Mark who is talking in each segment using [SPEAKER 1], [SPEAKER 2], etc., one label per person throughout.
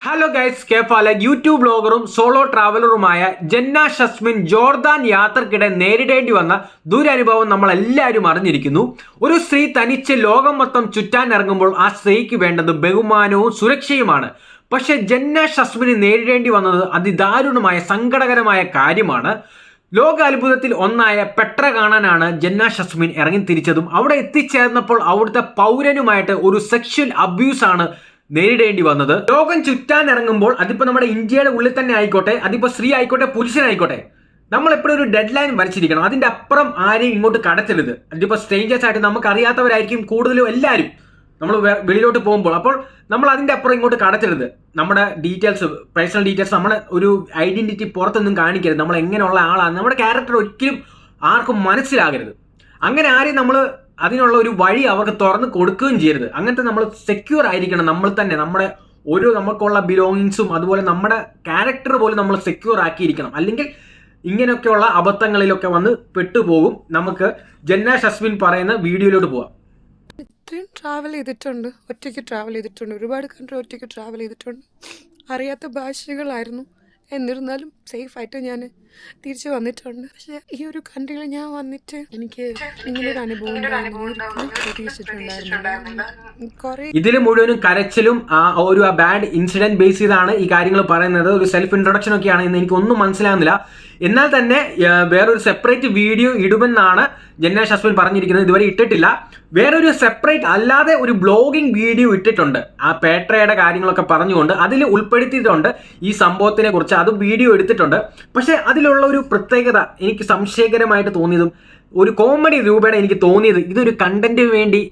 [SPEAKER 1] Hello guys, കേഫാല YouTube ബ്ലോഗറും solo ട്രാവലറുമായ ജന്ന ഷസ്മിൻ Jordan യാത്രക്കിടെ നേരിടേണ്ടി വന്ന ദുരനുഭവം നമ്മൾ എല്ലാവരും അറിഞ്ഞിരിക്കുന്നു. ഒരു സ്ത്രീ തനിച്ച് ലോകം മൊത്തം ചുറ്റാൻ ഇറങ്ങുമ്പോൾ ആ സ്ത്രീക്ക് വേണ്ടത് ബഹുമാനവും സുരക്ഷയുമാണ്. പക്ഷെ ജന്ന ഷസ്മിന് നേരിടേണ്ടി വന്നത് അതിദാരുണമായ സങ്കടകരമായ കാര്യമാണ്. ലോക അത്ഭുതത്തിൽ ഒന്നായ പെട്ര കാണാനാണ് ജന്ന ഷസ്മിൻ ഇറങ്ങി തിരിച്ചതും അവിടെ എത്തിച്ചേർന്നപ്പോൾ അവിടുത്തെ പൗരനുമായിട്ട് ഒരു സെക്ഷൽ അബ്യൂസ് ആണ് നേരിടേണ്ടി വന്നത്. ലോകം ചുറ്റാൻ ഇറങ്ങുമ്പോൾ അതിപ്പോ നമ്മുടെ ഇന്ത്യയുടെ ഉള്ളിൽ തന്നെ ആയിക്കോട്ടെ, അതിപ്പോ സ്ത്രീ ആയിക്കോട്ടെ പുരുഷനായിക്കോട്ടെ, നമ്മൾ എപ്പോഴും ഒരു ഡെഡ് ലൈൻ വരച്ചിരിക്കണം. അതിന്റെ അപ്പുറം ആരെയും ഇങ്ങോട്ട് കടത്തരുത്. അതിപ്പോ സ്ട്രേഞ്ചേഴ്സ് ആയിട്ട് നമുക്ക് അറിയാത്തവരായിരിക്കും കൂടുതലും എല്ലാവരും നമ്മൾ വെളിയിലോട്ട് പോകുമ്പോൾ. അപ്പോൾ നമ്മൾ അതിന്റെ അപ്പുറം ഇങ്ങോട്ട് കടത്തരുത്. നമ്മുടെ ഡീറ്റെയിൽസ്, പേഴ്സണൽ ഡീറ്റെയിൽസ്, നമ്മുടെ ഒരു ഐഡന്റിറ്റി പുറത്തൊന്നും കാണിക്കരുത്. നമ്മൾ എങ്ങനെയുള്ള ആളാണ്, നമ്മുടെ ക്യാരക്ടർ ഒരിക്കലും ആർക്കും മനസ്സിലാകരുത്. അങ്ങനെ ആരെയും നമ്മൾ അതിനുള്ള ഒരു വഴി അവർക്ക് തുറന്ന് കൊടുക്കുകയും ചെയ്യരുത്. അങ്ങനത്തെ നമ്മൾ സെക്യൂർ ആയിരിക്കണം. നമ്മൾ തന്നെ നമ്മുടെ നമുക്കുള്ള ബിലോങ്ങിങ്സും അതുപോലെ നമ്മുടെ ക്യാരക്ടർ പോലും നമ്മൾ സെക്യൂർ ആക്കിയിരിക്കണം. അല്ലെങ്കിൽ ഇങ്ങനെയൊക്കെയുള്ള അബദ്ധങ്ങളിലൊക്കെ വന്ന് പെട്ടുപോകും. നമുക്ക് ജന്ന ഷസ്മിൻ പറയുന്ന വീഡിയോയിലോട്ട് പോവാം.
[SPEAKER 2] ഇത്രയും ട്രാവൽ ചെയ്തിട്ടുണ്ട്, ഒറ്റയ്ക്ക് ട്രാവൽ ചെയ്തിട്ടുണ്ട്, ഒരുപാട് കൺട്രി ഒറ്റയ്ക്ക് ട്രാവൽ ചെയ്തിട്ടുണ്ട്. അറിയാത്ത ഭാഷകളായിരുന്നു, എന്നിരുന്നാലും സേഫായിട്ട് ഞാൻ തിരിച്ചു വന്നിട്ടുണ്ട്. പക്ഷെ ഈ ഒരു കൺട്രിയിൽ ഞാൻ വന്നിട്ട് എനിക്ക് ഇങ്ങനൊരു അനുഭവം പ്രതീക്ഷിച്ചിട്ടുണ്ടായിരുന്നു.
[SPEAKER 1] ഇതിൽ മുഴുവനും കരച്ചിലും ആ ബാഡ് ഇൻസിഡന്റ് ബേസ് ചെയ്താണ് ഈ കാര്യങ്ങൾ പറയുന്നത്. ഒരു സെൽഫ് ഇൻട്രൊഡക്ഷൻ ഒക്കെയാണ് എന്ന് എനിക്കൊന്നും മനസ്സിലാകുന്നില്ല. എന്നാൽ തന്നെ വേറൊരു സെപ്പറേറ്റ് വീഡിയോ ഇടുമെന്നാണ് ജന്ന ഷസ്മിൻ പറഞ്ഞിരിക്കുന്നത്. ഇതുവരെ ഇട്ടിട്ടില്ല. വേറൊരു സെപ്പറേറ്റ് അല്ലാതെ ഒരു ബ്ലോഗിംഗ് വീഡിയോ ഇട്ടിട്ടുണ്ട്, ആ പേട്രയുടെ കാര്യങ്ങളൊക്കെ പറഞ്ഞുകൊണ്ട് അതിൽ ഉൾപ്പെടുത്തിയിട്ടുണ്ട് ഈ സംഭവത്തിനെ കുറിച്ച്. അതും വീഡിയോ എടുത്തിട്ടുണ്ട്. പക്ഷെ അതിലുള്ള ഒരു പ്രത്യേകത എനിക്ക് സംശയകരമായിട്ട് തോന്നിയതും ഒരു കോമഡി രൂപേണ എനിക്ക് തോന്നിയത്, ഇതൊരു കണ്ടന്റിന് വേണ്ടി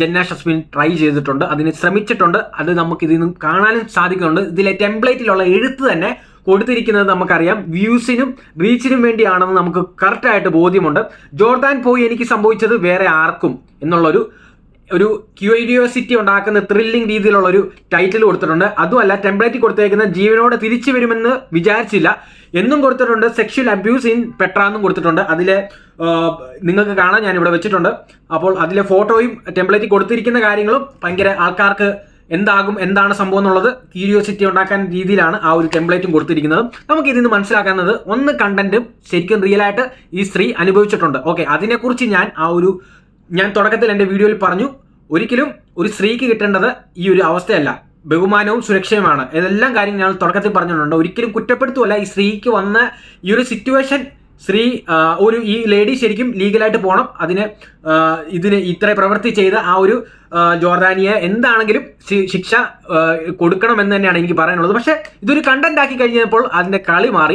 [SPEAKER 1] ജന്ന ഷസ്മിൻ ട്രൈ ചെയ്തിട്ടുണ്ട്, അതിന് ശ്രമിച്ചിട്ടുണ്ട്. അത് നമുക്ക് ഇതിൽ നിന്ന് കാണാനും സാധിക്കുന്നുണ്ട്. ഇതിലെ ടെംപ്ലേറ്റിലുള്ള എഴുത്ത് തന്നെ കൊടുത്തിരിക്കുന്നത് നമുക്കറിയാം വ്യൂസിനും റീച്ചിനും വേണ്ടിയാണെന്ന് നമുക്ക് കറക്റ്റായിട്ട് ബോധ്യമുണ്ട്. ജോർദാൻ പോയി എനിക്ക് സംഭവിച്ചത് വേറെ ആർക്കും എന്നുള്ളൊരു ക്യൂരിയോസിറ്റി ഉണ്ടാക്കുന്ന ത്രില്ലിംഗ് രീതിയിലുള്ളൊരു ടൈറ്റിൽ കൊടുത്തിട്ടുണ്ട്. അതുമല്ല, ടെംപ്ലേറ്റ് കൊടുത്തേക്കുന്ന ജീവനോടെ തിരിച്ചു വരുമെന്ന് വിചാരിച്ചില്ല എന്നും കൊടുത്തിട്ടുണ്ട്. സെക്ഷൽ അബ്യൂസ് ഇൻ പെട്ര എന്നും കൊടുത്തിട്ടുണ്ട്. അതിലെ നിങ്ങൾക്ക് കാണാൻ ഞാനിവിടെ വെച്ചിട്ടുണ്ട്. അപ്പോൾ അതിലെ ഫോട്ടോയും ടെംപ്ലേറ്റ് കൊടുത്തിരിക്കുന്ന കാര്യങ്ങളും ഭയങ്കര ആൾക്കാർക്ക് എന്താണ് സംഭവം എന്നുള്ളത് ക്യൂരിയോസിറ്റി ഉണ്ടാക്കാൻ രീതിയിലാണ് ആ ഒരു ടെംപ്ലേറ്റും കൊടുത്തിരിക്കുന്നത്. നമുക്ക് ഇതിൽ നിന്ന് മനസ്സിലാക്കുന്നത്, ഒന്ന് കണ്ടന്റും ശരിക്കും റിയലായിട്ട് ഈ സ്ത്രീ അനുഭവിച്ചിട്ടുണ്ട്. ഓക്കെ, അതിനെക്കുറിച്ച് ഞാൻ തുടക്കത്തിൽ എൻ്റെ വീഡിയോയിൽ പറഞ്ഞു, ഒരിക്കലും ഒരു സ്ത്രീക്ക് കിട്ടേണ്ടത് ഈ ഒരു അവസ്ഥയല്ല, ബഹുമാനവും സുരക്ഷയുമാണ്. ഇതെല്ലാം കാര്യം ഞാൻ തുടക്കത്തിൽ പറഞ്ഞിട്ടുണ്ട്. ഒരിക്കലും കുറ്റപ്പെടുത്തുമല്ല. ഈ സ്ത്രീക്ക് വന്ന ഈ ഒരു സിറ്റുവേഷൻ, ഈ ലേഡി ശരിക്കും ലീഗലായിട്ട് പോകണം. ഇതിന് ഇത്ര പ്രവൃത്തി ചെയ്ത ആ ഒരു ജോർദാനിയെ എന്താണെങ്കിലും ശിക്ഷ കൊടുക്കണം എന്ന് തന്നെയാണ് എനിക്ക് പറയാനുള്ളത്. പക്ഷെ ഇതൊരു കണ്ടന്റ് ആക്കി കഴിഞ്ഞപ്പോൾ അതിന്റെ കളി മാറി.